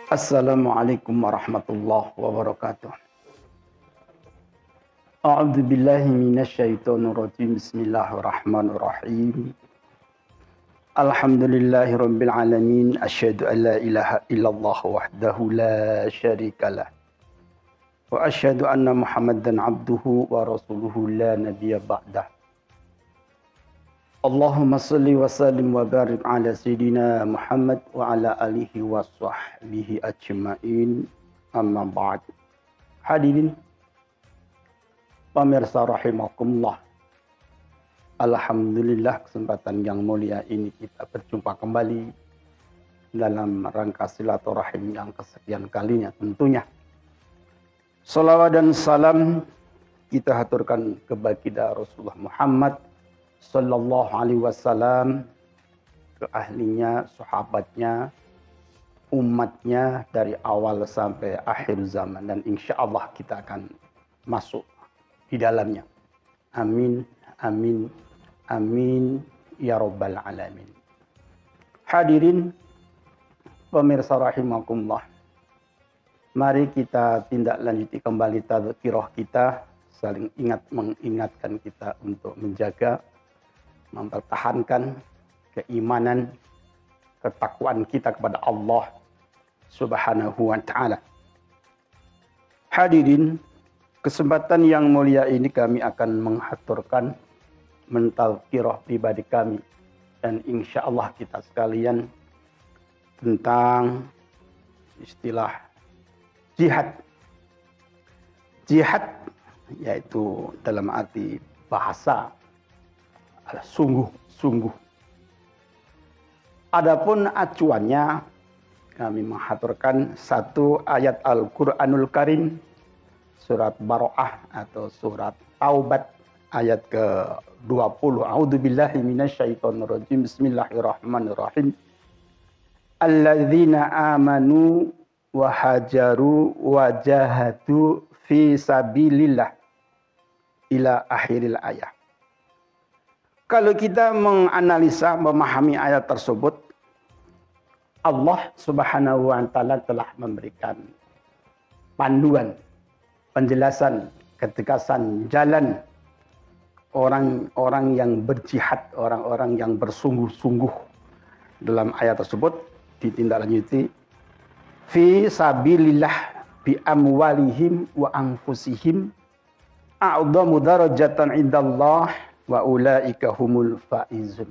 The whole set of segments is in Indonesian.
Assalamualaikum warahmatullahi wabarakatuh. A'udzu billahi minasyaitonir rajim. Bismillahirrahmanirrahim. Alhamdulillahirabbil alamin. Asyhadu an la ilaha illallah wahdahu la syarikalah. Wa asyhadu anna Muhammadan abduhu wa rasuluhu la nabiyya ba'dah. Allahumma salli wa sallim wa barik ala sayyidina Muhammad wa ala alihi wa sahbihi ajma'in, amma ba'd. Hadirin pemirsa rahimakumullah, alhamdulillah kesempatan yang mulia ini kita berjumpa kembali dalam rangka silaturahim yang kesekian kalinya tentunya. Salawat dan salam kita haturkan kepada baginda Rasulullah Muhammad sallallahu alaihi wasallam, ke ahlinya, sahabatnya, umatnya dari awal sampai akhir zaman, dan insya Allah kita akan masuk di dalamnya. Amin, amin, amin ya rabbal alamin. Hadirin pemirsa rahimakumullah, mari kita tindak lanjuti kembali tadzkirah kita, saling mengingatkan kita untuk menjaga, mempertahankan keimanan, ketakwaan kita kepada Allah Subhanahu wa ta'ala. Hadirin, kesempatan yang mulia ini kami akan menghaturkan, mentazkirah pribadi kami, dan insya Allah kita sekalian tentang istilah jihad. Jihad yaitu dalam arti bahasa sungguh-sungguh. Adapun acuannya kami menghaturkan satu ayat Al-Qur'anul Karim, surat Baroah atau surat Taubat ayat ke-20. A'udzubillahi minasyaitonirrajim. Bismillahirrahmanirrahim. Alladzina amanu wa hajaru wa jahadu fi sabilillah ila akhiril ayat. Kalau kita menganalisa, memahami ayat tersebut, Allah Subhanahu wa ta'ala telah memberikan panduan, penjelasan, ketegasan jalan orang-orang yang berjihad, orang-orang yang bersungguh-sungguh. Dalam ayat tersebut ditindaklanjuti, fi sabilillah bi amwalihim wa anfusihim a'dhamu darajatan indallah wa ulaika humul faizun.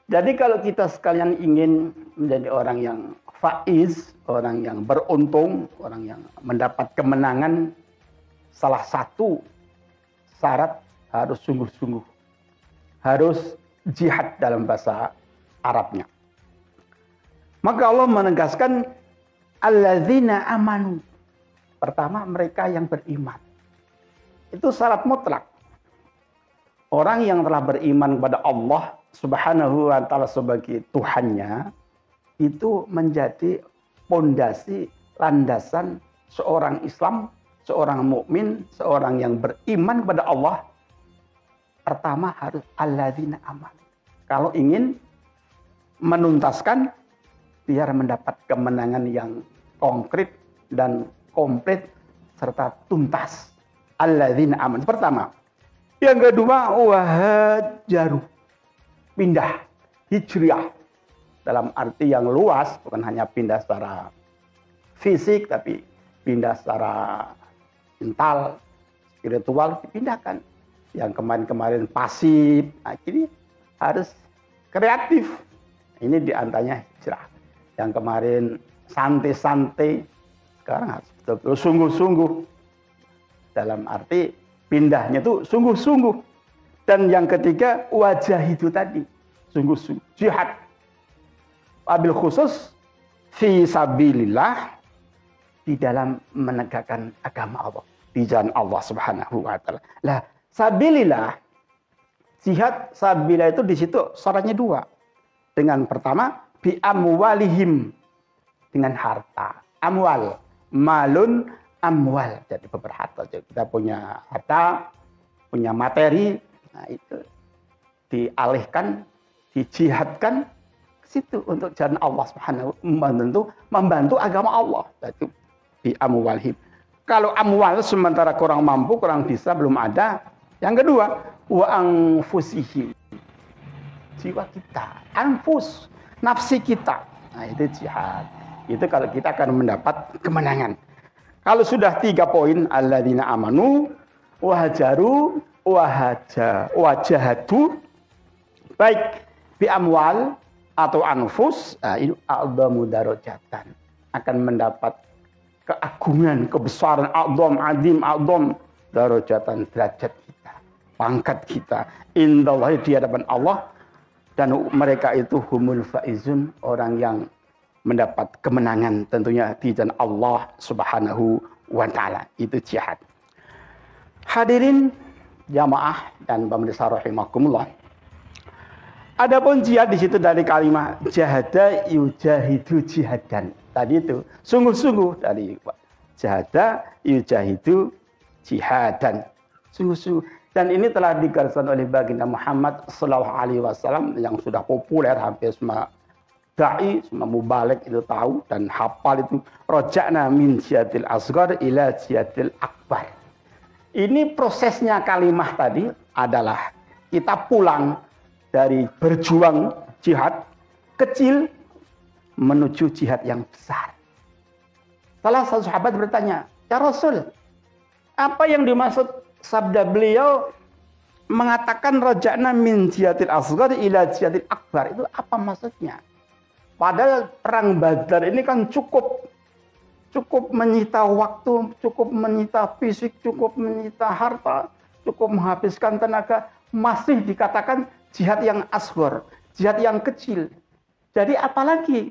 Jadi kalau kita sekalian ingin menjadi orang yang faiz, orang yang beruntung, orang yang mendapat kemenangan, salah satu syarat harus sungguh-sungguh, harus jihad dalam bahasa Arabnya. Maka Allah menegaskan alladzina amanu. Pertama, mereka yang beriman. Itu syarat mutlak. Orang yang telah beriman kepada Allah Subhanahu wa ta'ala sebagai Tuhannya, itu menjadi pondasi, landasan seorang Islam, seorang mukmin, seorang yang beriman kepada Allah. Pertama harus alladzina amanu. Kalau ingin menuntaskan, biar mendapat kemenangan yang konkret dan komplit serta tuntas. Alladzina amanu. Pertama. Yang kedua, wahajaru, pindah, hijriah. Dalam arti yang luas, bukan hanya pindah secara fisik, tapi pindah secara mental, spiritual, dipindahkan. Yang kemarin-kemarin pasif, nah ini harus kreatif. Ini diantaranya hijrah. Yang kemarin santai-santai, sekarang harus betul-betul sungguh-sungguh. Dalam arti pindahnya itu sungguh-sungguh. Dan yang ketiga, wajah itu tadi, sungguh-sungguh, jihad. Wabil khusus fi sabilillah, di dalam menegakkan agama Allah, di jalan Allah Subhanahu wa ta'ala. Lah, sabilillah, jihad sabilillah itu di situ syaratnya dua. Dengan pertama, bi amwalihim, dengan harta. Amwal, malun, amwal, jadi berharta. Jadi kita punya harta, punya materi, nah itu dialihkan, dijihadkan situ untuk jalan Allah Subhanahu membantu agama Allah. Itu bi amwalihim. Kalau amwal sementara kurang mampu, kurang bisa, belum ada. Yang kedua, wa anfusihim. Jiwa kita, anfus, nafsi kita. Nah, itu jihad. Itu kalau kita akan mendapat kemenangan. Kalau sudah 3 poin, alladzina amanu wahajaru wajahadu, baik bi amwal atau anfus, itu a'dhamu darajatan, akan mendapat keagungan, kebesaran, a'dham darajatan, derajat kita, pangkat kita indallahi, di hadapan Allah, dan mereka itu humul faizun, orang yang mendapat kemenangan tentunya di jalan Allah Subhanahu wa taala. Itu jihad. Hadirin jamaah dan pemirsa rahimakumullah. Adapun jihad di situ dari kalimat jahada yujahidu jihadan. Tadi itu sungguh-sungguh, dari jahada yujahidu jihadan. Sungguh-sungguh. Dan ini telah digariskan oleh baginda Muhammad sallallahu alaihi wasallam yang sudah populer, hampir semua dai, semua mubalik itu tahu dan hafal itu, roja'na min jihadil asghar ila jihadil akbar. Ini prosesnya kalimah tadi adalah kita pulang dari berjuang jihad kecil menuju jihad yang besar. Salah satu sahabat bertanya, "Ya Rasul, apa yang dimaksud sabda beliau mengatakan roja'na min jihadil asghar ila jihadil akbar? Itu apa maksudnya?" Padahal perang Badar ini kan cukup menyita waktu, cukup menyita fisik, cukup menyita harta, cukup menghabiskan tenaga, masih dikatakan jihad yang asghar, jihad yang kecil. Jadi apalagi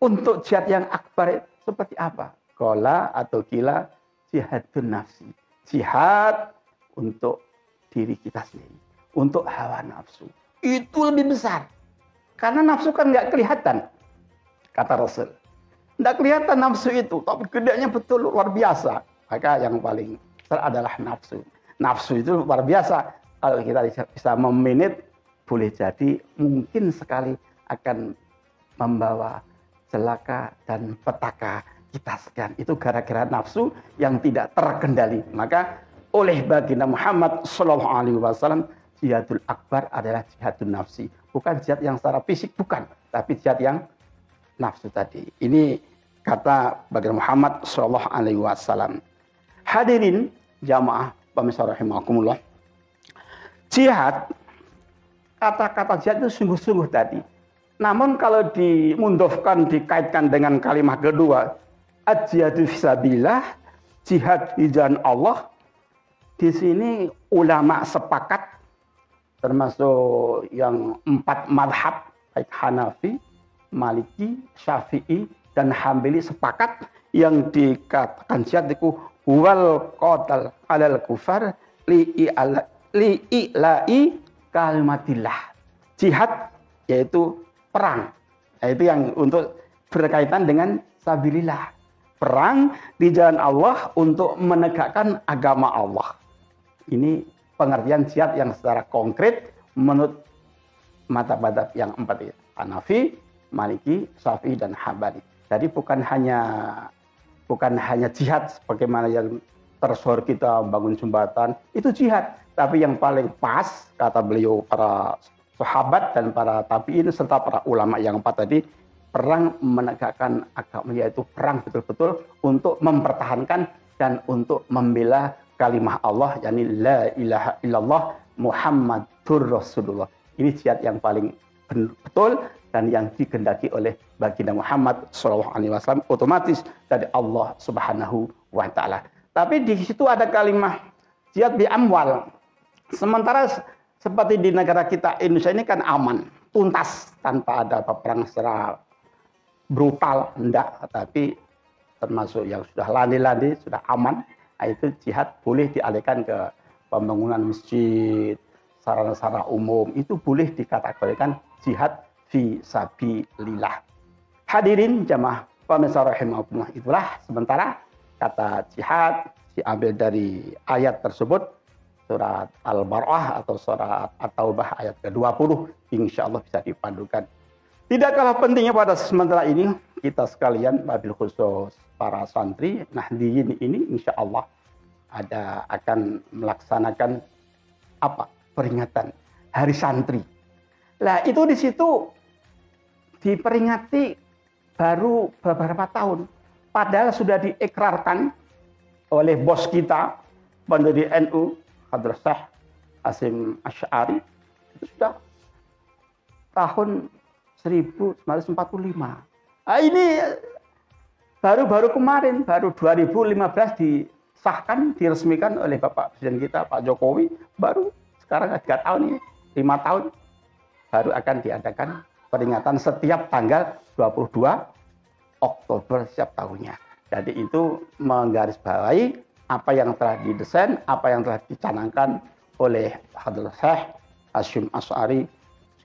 untuk jihad yang akbar seperti apa? Qala atau kila jihadun nafsi. Jihad untuk diri kita sendiri, untuk hawa nafsu. Itu lebih besar. Karena nafsu kan nggak kelihatan, kata Rasul. Nggak kelihatan nafsu itu, tapi gedenya betul luar biasa. Maka yang paling besar adalah nafsu. Nafsu itu luar biasa. Kalau kita bisa memanage, boleh jadi mungkin sekali akan membawa celaka dan petaka kita sekian. Itu gara-gara nafsu yang tidak terkendali. Maka oleh baginda Muhammad sallallahu alaihi wasallam, jihadul akbar adalah jihadun nafsi. Bukan jihad yang secara fisik, bukan. Tapi jihad yang nafsu tadi. Ini kata baginda Muhammad sallallahu alaihi wasallam. Hadirin jamaah pemirsa rahimakumullah. Jihad, kata-kata jihad itu sungguh-sungguh tadi. Namun kalau dimundofkan, dikaitkan dengan kalimat kedua, al-jihadu fisabilillah, jihad di jalan Allah. Di sini ulama sepakat, termasuk yang 4 madhab, baik Hanafi, Maliki, Syafi'i, dan Hambali sepakat yang dikatakan jihad itu wal qatal alal kufar li'ila'i kalimatillah. Jihad yaitu perang, yaitu yang untuk berkaitan dengan sabilillah. Perang di jalan Allah untuk menegakkan agama Allah. Ini pengertian jihad yang secara konkret menurut mazhab yang 4 itu. Hanafi, Maliki, Syafi'i, dan Hambali. Jadi bukan hanya jihad sebagaimana yang tersuar kita bangun jembatan, itu jihad. Tapi yang paling pas, kata beliau, para sahabat dan para tabi'in serta para ulama yang 4 tadi, perang menegakkan agama, yaitu perang betul-betul untuk mempertahankan dan untuk membela kalimah Allah, yakni la ilaha illallah Muhammadur Rasulullah. Ini jihad yang paling betul dan yang dikehendaki oleh baginda Muhammad SAW, otomatis dari Allah Subhanahu wa taala. Tapi di situ ada kalimat jihad bi amwal. Sementara seperti di negara kita Indonesia ini kan aman, tuntas, tanpa ada perang secara brutal, enggak, tapi termasuk yang sudah landi-landi, sudah aman. Itu jihad boleh dialihkan ke pembangunan masjid, sarana-sarana umum, itu boleh dikategorikan jihad fi sabilillah. Hadirin jamaah pemirsa rahimakumullah, itulah sementara kata jihad diambil dari ayat tersebut, surat Al-Bara'ah atau surat At-Taubah ayat ke-20, insyaallah bisa dipandukan. Tidak kalah pentingnya pada sementara ini, kita sekalian, wabil khusus para santri Nahdiyin ini insya Allah akan melaksanakan peringatan Hari Santri. Nah itu di situ diperingati baru beberapa tahun. Padahal sudah diikrarkan oleh bos kita, pendiri NU, Hadrat Syekh Hasyim Asy'ari, itu sudah tahun 1945. Nah, ini baru kemarin, baru 2015 disahkan, diresmikan oleh Bapak Presiden kita, Pak Jokowi. Baru sekarang 3 tahun ini, 5 tahun, baru akan diadakan peringatan setiap tanggal 22 Oktober setiap tahunnya. Jadi itu menggarisbawahi apa yang telah didesain, apa yang telah dicanangkan oleh Hadrat Syekh Hasyim Asy'ari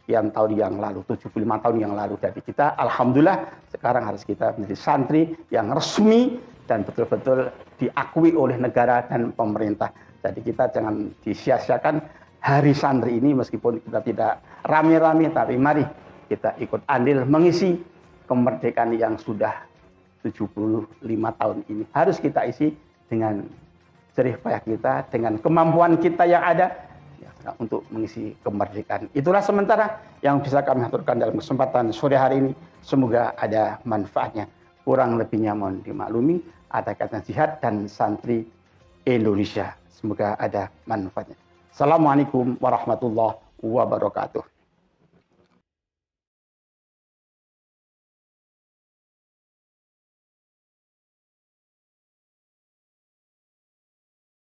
sekian tahun yang lalu, 75 tahun yang lalu. Jadi kita alhamdulillah sekarang harus kita menjadi santri yang resmi dan betul-betul diakui oleh negara dan pemerintah. Jadi kita jangan disia-siakan Hari Santri ini, meskipun kita tidak rame-rame, tapi mari kita ikut andil mengisi kemerdekaan yang sudah 75 tahun ini. Harus kita isi dengan jerih payah kita, dengan kemampuan kita yang ada untuk mengisi kemerdekaan. Itulah sementara yang bisa kami aturkan dalam kesempatan sore hari ini. Semoga ada manfaatnya. Kurang lebihnya mohon dimaklumi. Ada kata jihad dan santri Indonesia. Semoga ada manfaatnya. Assalamualaikum warahmatullahi wabarakatuh.